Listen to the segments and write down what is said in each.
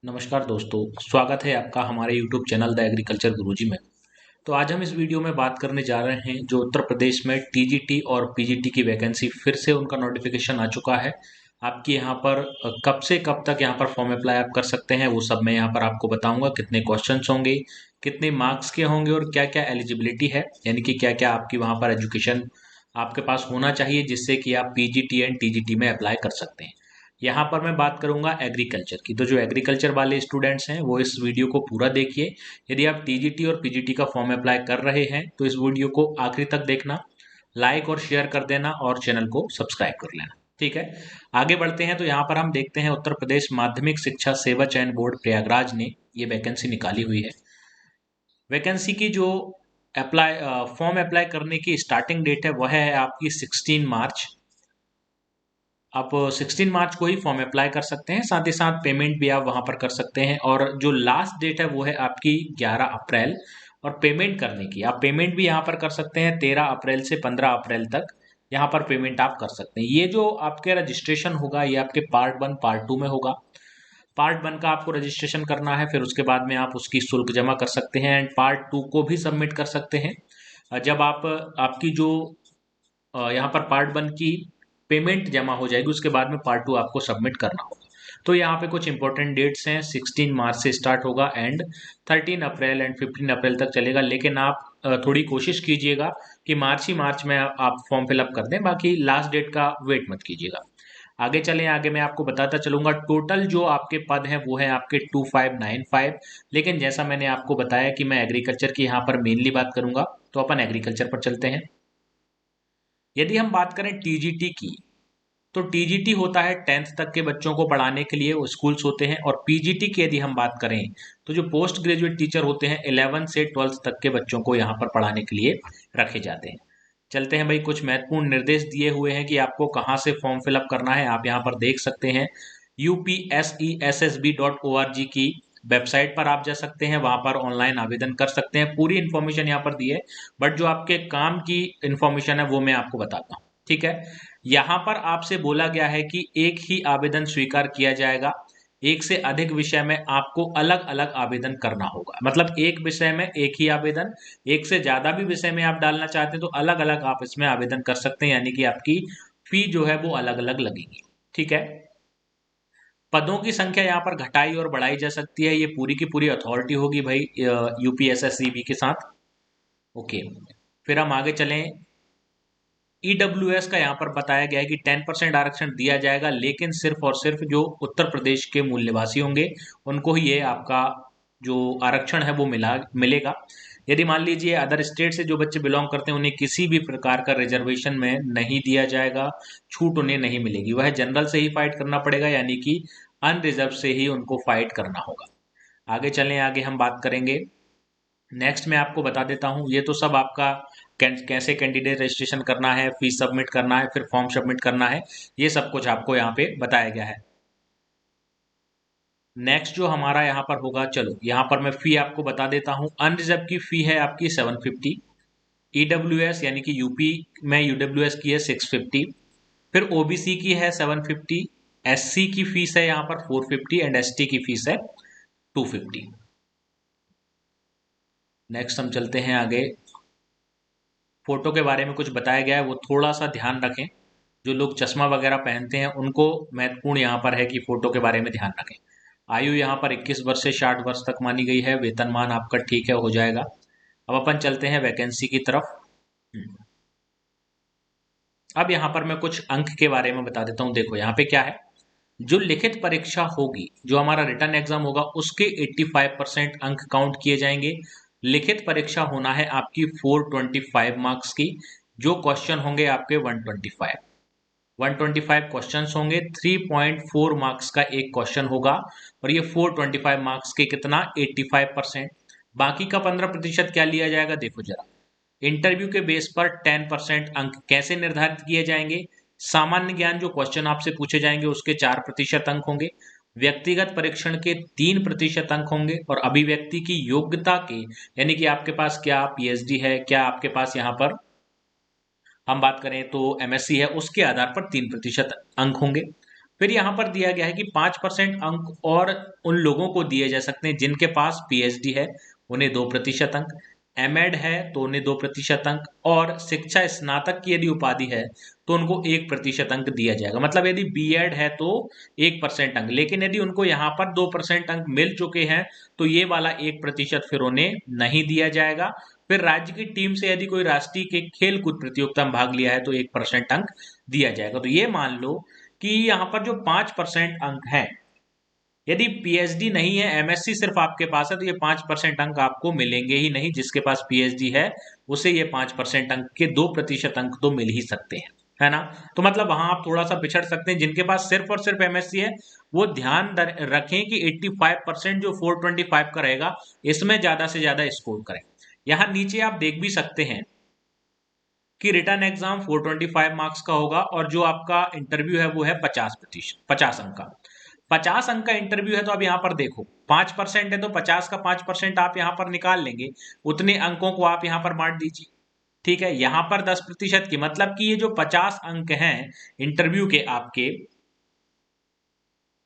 नमस्कार दोस्तों, स्वागत है आपका हमारे YouTube चैनल द एग्रीकल्चर गुरुजी में। तो आज हम इस वीडियो में बात करने जा रहे हैं जो उत्तर प्रदेश में टीजीटी और पीजीटी की वैकेंसी फिर से उनका नोटिफिकेशन आ चुका है। आपकी यहाँ पर कब से कब तक यहाँ पर फॉर्म अप्लाई आप कर सकते हैं वो सब मैं यहाँ पर आपको बताऊंगा। कितने क्वेश्चंस होंगे, कितने मार्क्स के होंगे और क्या क्या एलिजिबिलिटी है, यानी कि क्या क्या आपकी वहाँ पर एजुकेशन आपके पास होना चाहिए जिससे कि आप पीजीटी एंड टीजीटी में अप्लाई कर सकते हैं। यहाँ पर मैं बात करूंगा एग्रीकल्चर की, तो जो एग्रीकल्चर वाले स्टूडेंट्स हैं वो इस वीडियो को पूरा देखिए। यदि आप टीजीटी और पीजीटी का फॉर्म अप्लाई कर रहे हैं तो इस वीडियो को आखिरी तक देखना, लाइक और शेयर कर देना और चैनल को सब्सक्राइब कर लेना। ठीक है, आगे बढ़ते हैं। तो यहाँ पर हम देखते हैं उत्तर प्रदेश माध्यमिक शिक्षा सेवा चयन बोर्ड प्रयागराज ने ये वैकेंसी निकाली हुई है। वैकेंसी की जो फॉर्म अप्लाई करने की स्टार्टिंग डेट है वह है आपकी 16 मार्च। आप 16 मार्च को ही फॉर्म अप्लाई कर सकते हैं, साथ ही साथ पेमेंट भी आप वहां पर कर सकते हैं। और जो लास्ट डेट है वो है आपकी 11 अप्रैल। और पेमेंट करने की आप पेमेंट भी यहाँ पर कर सकते हैं 13 अप्रैल से 15 अप्रैल तक यहाँ पर पेमेंट आप कर सकते हैं। ये जो आपके रजिस्ट्रेशन होगा ये आपके पार्ट 1 पार्ट 2 में होगा। पार्ट 1 का आपको रजिस्ट्रेशन करना है, फिर उसके बाद में आप उसकी शुल्क जमा कर सकते हैं एंड पार्ट 2 को भी सबमिट कर सकते हैं जब आप आपकी जो यहाँ पर पार्ट 1 की पेमेंट जमा हो जाएगी उसके बाद में पार्ट 2 आपको सबमिट करना होगा। तो यहाँ पे कुछ इंपॉर्टेंट डेट्स हैं, 16 मार्च से स्टार्ट होगा एंड 13 अप्रैल एंड 15 अप्रैल तक चलेगा। लेकिन आप थोड़ी कोशिश कीजिएगा कि मार्च में आप फॉर्म फिलअप कर दें, बाकी लास्ट डेट का वेट मत कीजिएगा। आगे चलें, आगे मैं आपको बताता चलूंगा। टोटल जो आपके पद हैं वो है आपके 2595। लेकिन जैसा मैंने आपको बताया कि मैं एग्रीकल्चर की यहाँ पर मेनली बात करूंगा, तो अपन एग्रीकल्चर पर चलते हैं। यदि हम बात करें टीजीटी की, तो टीजीटी होता है 10th तक के बच्चों को पढ़ाने के लिए, वो स्कूल्स होते हैं। और पीजीटी की यदि हम बात करें तो जो पोस्ट ग्रेजुएट टीचर होते हैं 11 से 12th तक के बच्चों को यहाँ पर पढ़ाने के लिए रखे जाते हैं। चलते हैं भाई, कुछ महत्वपूर्ण निर्देश दिए हुए हैं कि आपको कहाँ से फॉर्म फिलअप करना है। आप यहाँ पर देख सकते हैं upsessb.org की वेबसाइट पर आप जा सकते हैं, वहां पर ऑनलाइन आवेदन कर सकते हैं। पूरी इन्फॉर्मेशन यहाँ पर दी है, बट जो आपके काम की इन्फॉर्मेशन है वो मैं आपको बताता हूँ। ठीक है, यहाँ पर आपसे बोला गया है कि एक ही आवेदन स्वीकार किया जाएगा। एक से अधिक विषय में आपको अलग अलग आवेदन करना होगा, मतलब एक विषय में एक ही आवेदन, एक से ज्यादा भी विषय में आप डालना चाहते हैं तो अलग अलग आप इसमें आवेदन कर सकते हैं, यानी कि आपकी फी जो है वो अलग अलग लगेगी। ठीक है, पदों की संख्या यहाँ पर घटाई और बढ़ाई जा सकती है, ये पूरी की पूरी अथॉरिटी होगी भाई यूपीएसएससीबी के साथ। ओके, फिर हम आगे चलें। ईडब्ल्यूएस का यहाँ पर बताया गया है कि 10% आरक्षण दिया जाएगा, लेकिन सिर्फ और सिर्फ जो उत्तर प्रदेश के मूल निवासी होंगे उनको ही ये आपका जो आरक्षण है वो मिलेगा। यदि मान लीजिए अदर स्टेट से जो बच्चे बिलोंग करते हैं उन्हें किसी भी प्रकार का रिजर्वेशन में नहीं दिया जाएगा, छूट उन्हें नहीं मिलेगी। वह जनरल से ही फाइट करना पड़ेगा, यानी कि अनरिजर्व से ही उनको फाइट करना होगा। आगे चलें, आगे हम बात करेंगे। नेक्स्ट मैं आपको बता देता हूँ, ये तो सब आपका कैसे कैंडिडेट रजिस्ट्रेशन करना है, फीस सबमिट करना है, फिर फॉर्म सबमिट करना है, ये सब कुछ आपको यहाँ पे बताया गया है। नेक्स्ट जो हमारा यहाँ पर होगा, चलो यहाँ पर मैं फी आपको बता देता हूँ। अनरिजर्व की फी है आपकी 750, ईडब्ल्यूएस यानी कि यूपी में यूडब्ल्यूएस की है 650, फिर ओबीसी की है 750, एससी की फीस है यहाँ पर 450 एंड एसटी की फीस है 250। नेक्स्ट हम चलते हैं आगे। फोटो के बारे में कुछ बताया गया है, वो थोड़ा सा ध्यान रखें। जो लोग चश्मा वगैरह पहनते हैं उनको महत्वपूर्ण यहाँ पर है कि फोटो के बारे में ध्यान रखें। आयु यहाँ पर 21 वर्ष से 60 वर्ष तक मानी गई है। वेतनमान आपका ठीक है, हो जाएगा। अब अपन चलते हैं वैकेंसी की तरफ। अब यहाँ पर मैं कुछ अंक के बारे में बता देता हूँ। देखो यहाँ पे क्या है, जो लिखित परीक्षा होगी, जो हमारा रिटर्न एग्जाम होगा, उसके 85% अंक काउंट किए जाएंगे। लिखित परीक्षा होना है आपकी 425 मार्क्स की। जो क्वेश्चन होंगे आपके 125 क्वेश्चंस होंगे। 3.4 मार्क्स का एक क्वेश्चन होगा और ये 425 मार्क्स के कितना 85%। बाकी का 15% क्या लिया जाएगा, देखो जरा। इंटरव्यू के बेस पर 10% अंक कैसे निर्धारित किए जाएंगे। सामान्य ज्ञान जो क्वेश्चन आपसे पूछे जाएंगे उसके 4% अंक होंगे। व्यक्तिगत परीक्षण के 3% अंक होंगे और अभिव्यक्ति की योग्यता के, यानी कि आपके पास क्या पीएचडी है, क्या आपके पास यहाँ पर हम बात करें तो एमएससी है, उसके आधार पर 3% अंक होंगे। फिर यहाँ पर दिया गया है कि 5% अंक और उन लोगों को दिए जा सकते हैं जिनके पास पीएचडी है, उन्हें 2% अंक, एमएड है तो उन्हें 2% अंक, और शिक्षा स्नातक की यदि उपाधि है तो उनको 1% अंक दिया जाएगा। मतलब यदि बीएड है तो 1% अंक, लेकिन यदि उनको यहाँ पर 2% अंक मिल चुके हैं तो ये वाला 1% फिर उन्हें नहीं दिया जाएगा। फिर राज्य की टीम से यदि कोई राष्ट्रीय के खेल कूद प्रतियोगिता में भाग लिया है तो 1% अंक दिया जाएगा। तो ये मान लो कि यहाँ पर जो 5% अंक है, यदि पीएचडी नहीं है, एमएससी सिर्फ आपके पास है, तो ये 5% अंक आपको मिलेंगे ही नहीं। जिसके पास पीएचडी है उसे ये 5% अंक के 2% अंक तो मिल ही सकते हैं, है ना। तो मतलब वहां आप थोड़ा सा पिछड़ सकते हैं। जिनके पास सिर्फ और सिर्फ एमएससी है वो ध्यान रखें कि 85% जो 425 का रहेगा इसमें ज्यादा से ज्यादा स्कोर करें। यहाँ नीचे आप देख भी सकते हैं कि रिटर्न एग्जाम 425 मार्क्स का होगा और जो आपका इंटरव्यू है वो है 50 अंक का। 50 अंक का इंटरव्यू है तो अब यहाँ पर देखो 5% है तो 50 का 5% आप यहाँ पर निकाल लेंगे, उतने अंकों को आप यहाँ पर बांट दीजिए। ठीक है, यहाँ पर 10% की मतलब कि ये जो 50 अंक हैं इंटरव्यू के आपके,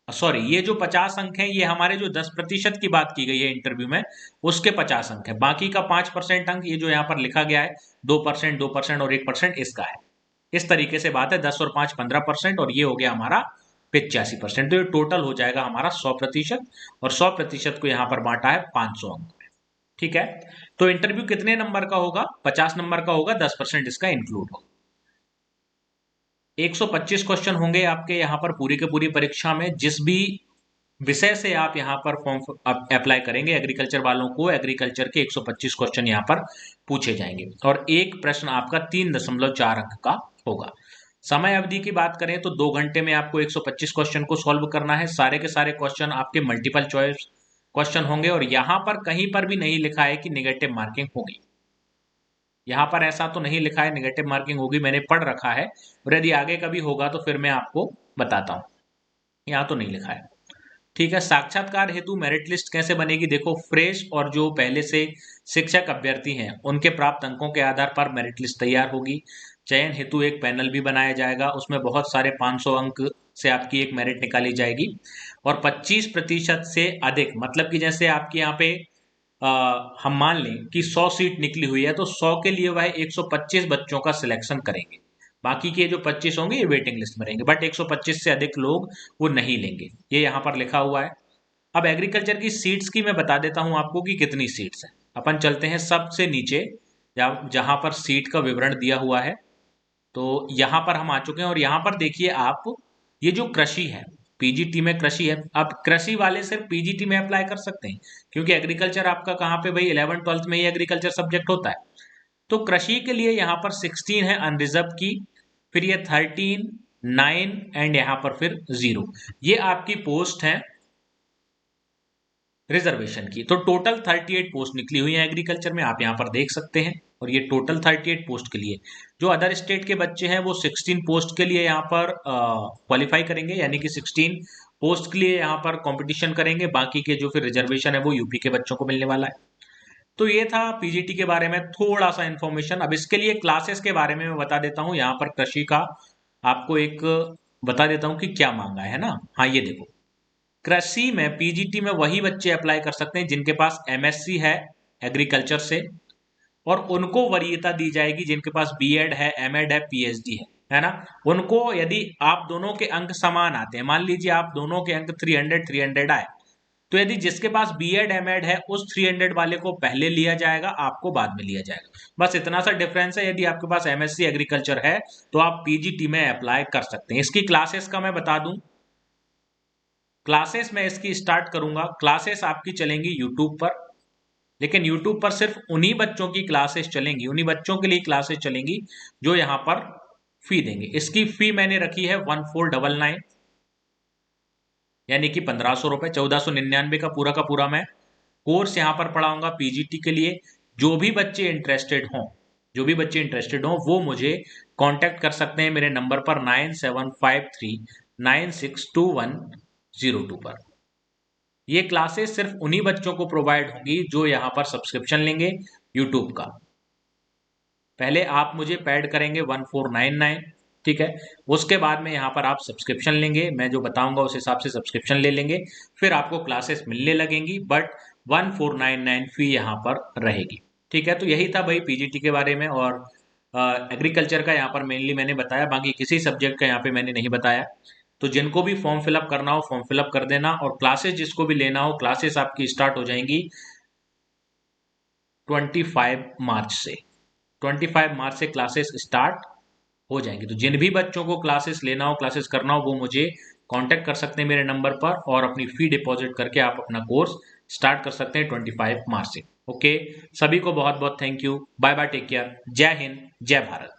सॉरी, ये जो 50 अंक हैं ये हमारे जो 10% की बात की गई है इंटरव्यू में उसके 50 अंक है। बाकी का 5% अंक ये जो यहाँ पर लिखा गया है 2%, 2% और 1% इसका है। इस तरीके से बात है, 10 और 5 15% और ये हो गया हमारा 85%। तो ये टोटल हो जाएगा हमारा 100%, और 100% को यहाँ पर बांटा है 500 अंक में। ठीक है, तो इंटरव्यू कितने नंबर का होगा? 50 नंबर का होगा, 10% इसका इंक्लूड होगा। 125 क्वेश्चन होंगे आपके यहाँ पर पूरी के पूरी परीक्षा में। जिस भी विषय से आप यहाँ पर फॉर्म अप्लाई करेंगे एग्रीकल्चर वालों को, एग्रीकल्चर के 125 क्वेश्चन यहाँ पर पूछे जाएंगे और एक प्रश्न आपका 3.4 अंक का होगा। समय अवधि की बात करें तो 2 घंटे में आपको 125 क्वेश्चन को सॉल्व करना है। सारे के सारे क्वेश्चन आपके मल्टीपल चॉइस क्वेश्चन होंगे और यहाँ पर कहीं पर भी नहीं लिखा है कि निगेटिव मार्किंग होगी। यहाँ पर ऐसा तो नहीं लिखा है निगेटिव मार्किंग होगी, मैंने पढ़ रखा है, और यदि आगे कभी होगा तो फिर मैं आपको बताता हूँ। यहाँ तो नहीं लिखा है। ठीक है, साक्षात्कार हेतु मेरिट लिस्ट कैसे बनेगी? देखो, फ्रेश और जो पहले से शिक्षक अभ्यर्थी हैं उनके प्राप्त अंकों के आधार पर मेरिट लिस्ट तैयार होगी। चयन हेतु एक पैनल भी बनाया जाएगा, उसमें बहुत सारे 500 अंक से आपकी एक मेरिट निकाली जाएगी और 25% से अधिक, मतलब कि जैसे आपके यहाँ पे हम मान लें कि 100 सीट निकली हुई है तो 100 के लिए वह 125 बच्चों का सिलेक्शन करेंगे। बाकी के जो 25 होंगे ये वेटिंग लिस्ट में रहेंगे, बट 125 से अधिक लोग वो नहीं लेंगे, ये यहाँ पर लिखा हुआ है। अब एग्रीकल्चर की सीट्स की मैं बता देता हूँ आपको कि कितनी सीट्स हैं। अपन चलते हैं सबसे नीचे जहां पर सीट का विवरण दिया हुआ है, तो यहाँ पर हम आ चुके हैं और यहाँ पर देखिए आप, ये जो कृषि है, पीजीटी में कृषि है। अब कृषि वाले सिर्फ पीजीटी में अप्लाई कर सकते हैं क्योंकि एग्रीकल्चर आपका कहाँ पे भाई 11th 12th में ही एग्रीकल्चर सब्जेक्ट होता है। तो कृषि के लिए यहाँ पर 16 है अनरिजर्व की, फिर ये 13, 9 एंड यहाँ पर फिर 0, ये आपकी पोस्ट है रिजर्वेशन की। तो टोटल 38 पोस्ट निकली हुई है एग्रीकल्चर में, आप यहाँ पर देख सकते हैं। और ये टोटल 38 पोस्ट के लिए, जो अदर स्टेट के बच्चे हैं वो 16 पोस्ट के लिए यहाँ पर क्वालिफाई करेंगे, यानी कि 16 पोस्ट के लिए यहाँ पर कंपटीशन करेंगे। बाकी के जो फिर रिजर्वेशन है वो यूपी के बच्चों को मिलने वाला है। तो ये था पीजीटी के बारे में थोड़ा सा इन्फॉर्मेशन। अब इसके लिए क्लासेस के बारे में मैं बता देता हूँ। यहाँ पर कृषि का आपको एक बता देता हूँ कि क्या मांगा है ना। हाँ, ये देखो, कृषि में पीजीटी में वही बच्चे अप्लाई कर सकते हैं जिनके पास एमएससी है एग्रीकल्चर से, और उनको वरीयता दी जाएगी जिनके पास बीएड है, एमएड है, पीएचडी है ना। उनको यदि आप दोनों के अंक समान आते हैं, मान लीजिए आप दोनों के अंक 300 आए, तो यदि जिसके पास बीएड एमएड है उस 300 वाले को पहले लिया जाएगा, आपको बाद में लिया जाएगा। बस इतना सा डिफरेंस है। यदि आपके पास एमएससी एग्रीकल्चर है तो आप पीजीटी में अप्लाई कर सकते हैं। इसकी क्लासेस का मैं बता दूं, क्लासेस मैं इसकी स्टार्ट करूंगा। क्लासेस आपकी चलेंगी यूट्यूब पर, लेकिन यूट्यूब पर सिर्फ उन्हीं बच्चों की क्लासेस चलेंगी, उन्हीं बच्चों के लिए क्लासेस चलेंगी जो यहाँ पर फी देंगे। इसकी फी मैंने रखी है 1499, यानी कि 1500 रुपए, 1499 का पूरा मैं कोर्स यहाँ पर पढ़ाऊंगा पीजीटी के लिए। जो भी बच्चे इंटरेस्टेड हों वो मुझे कांटेक्ट कर सकते हैं मेरे नंबर पर 9753962102 पर। ये क्लासेस सिर्फ उन्हीं बच्चों को प्रोवाइड होंगी जो यहाँ पर सब्सक्रिप्शन लेंगे यूट्यूब का। पहले आप मुझे पेड करेंगे 1499, ठीक है। उसके बाद में यहाँ पर आप सब्सक्रिप्शन लेंगे, मैं जो बताऊंगा उस हिसाब से सब्सक्रिप्शन ले लेंगे, फिर आपको क्लासेस मिलने लगेंगी, बट 1499 फी यहाँ पर रहेगी। ठीक है, तो यही था भाई पीजीटी के बारे में, और एग्रीकल्चर का यहाँ पर मेनली मैंने बताया, बाकी किसी सब्जेक्ट का यहाँ पे मैंने नहीं बताया। तो जिनको भी फॉर्म फिलअप करना हो फॉर्म फिलअप कर देना, और क्लासेस जिसको भी लेना हो, क्लासेस आपकी स्टार्ट हो जाएंगी 25 मार्च से। 25 मार्च से क्लासेस स्टार्ट हो जाएंगी। तो जिन भी बच्चों को क्लासेस लेना हो, क्लासेस करना हो, वो मुझे कांटेक्ट कर सकते हैं मेरे नंबर पर, और अपनी फी डिपॉजिट करके आप अपना कोर्स स्टार्ट कर सकते हैं 25 मार्च से। ओके, सभी को बहुत बहुत thank you, bye bye, take care, जय हिंद, जय भारत।